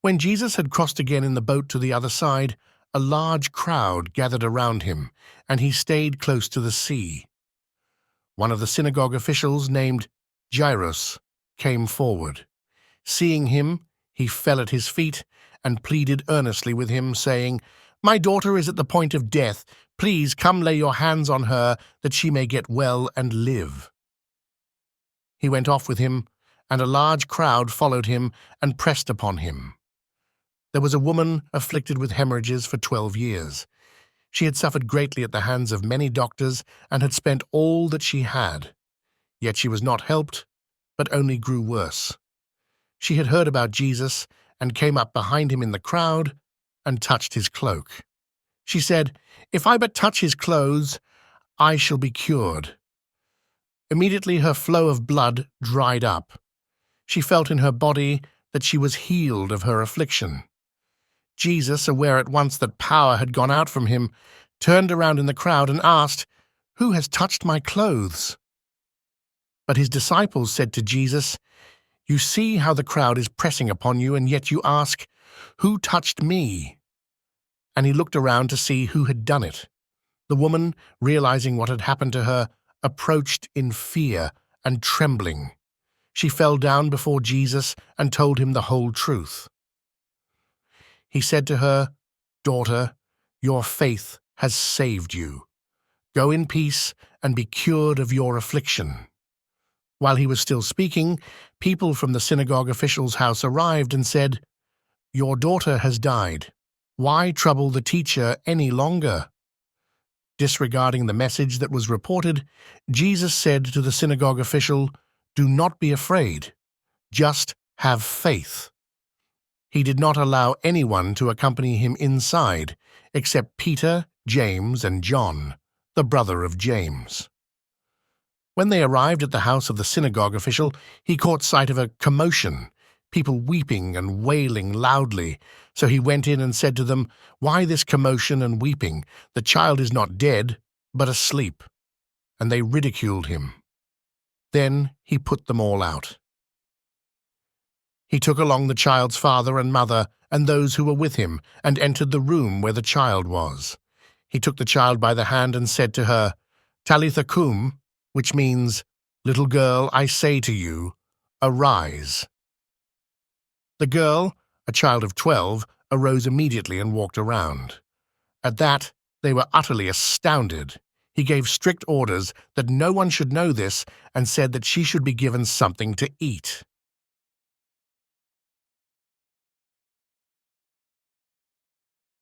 When Jesus had crossed again in the boat to the other side, a large crowd gathered around him, and he stayed close to the sea. One of the synagogue officials, named Jairus, came forward. Seeing him, he fell at his feet and pleaded earnestly with him, saying, "My daughter is at the point of death. Please come lay your hands on her, that she may get well and live." He went off with him, and a large crowd followed him and pressed upon him. There was a woman afflicted with hemorrhages for 12 years. She had suffered greatly at the hands of many doctors and had spent all that she had. Yet she was not helped, but only grew worse. She had heard about Jesus and came up behind him in the crowd and touched his cloak. She said, "If I but touch his clothes, I shall be cured." Immediately her flow of blood dried up. She felt in her body that she was healed of her affliction. Jesus, aware at once that power had gone out from him, turned around in the crowd and asked, "Who has touched my clothes?" But his disciples said to Jesus, "You see how the crowd is pressing upon you, and yet you ask, 'Who touched me?'" And he looked around to see who had done it. The woman, realizing what had happened to her, approached in fear and trembling. She fell down before Jesus and told him the whole truth. He said to her, "Daughter, your faith has saved you. Go in peace and be cured of your affliction." While he was still speaking, people from the synagogue official's house arrived and said, "Your daughter has died. Why trouble the teacher any longer?" Disregarding the message that was reported, Jesus said to the synagogue official, "Do not be afraid. Just have faith." He did not allow anyone to accompany him inside, except Peter, James, and John, the brother of James. When they arrived at the house of the synagogue official, he caught sight of a commotion, people weeping and wailing loudly. So he went in and said to them, "Why this commotion and weeping? The child is not dead, but asleep." And they ridiculed him. Then he put them all out. He took along the child's father and mother and those who were with him, and entered the room where the child was. He took the child by the hand and said to her, "Talitha cum," which means, "Little girl, I say to you, arise." The girl, a child of 12, arose immediately and walked around. At that, they were utterly astounded. He gave strict orders that no one should know this and said that she should be given something to eat.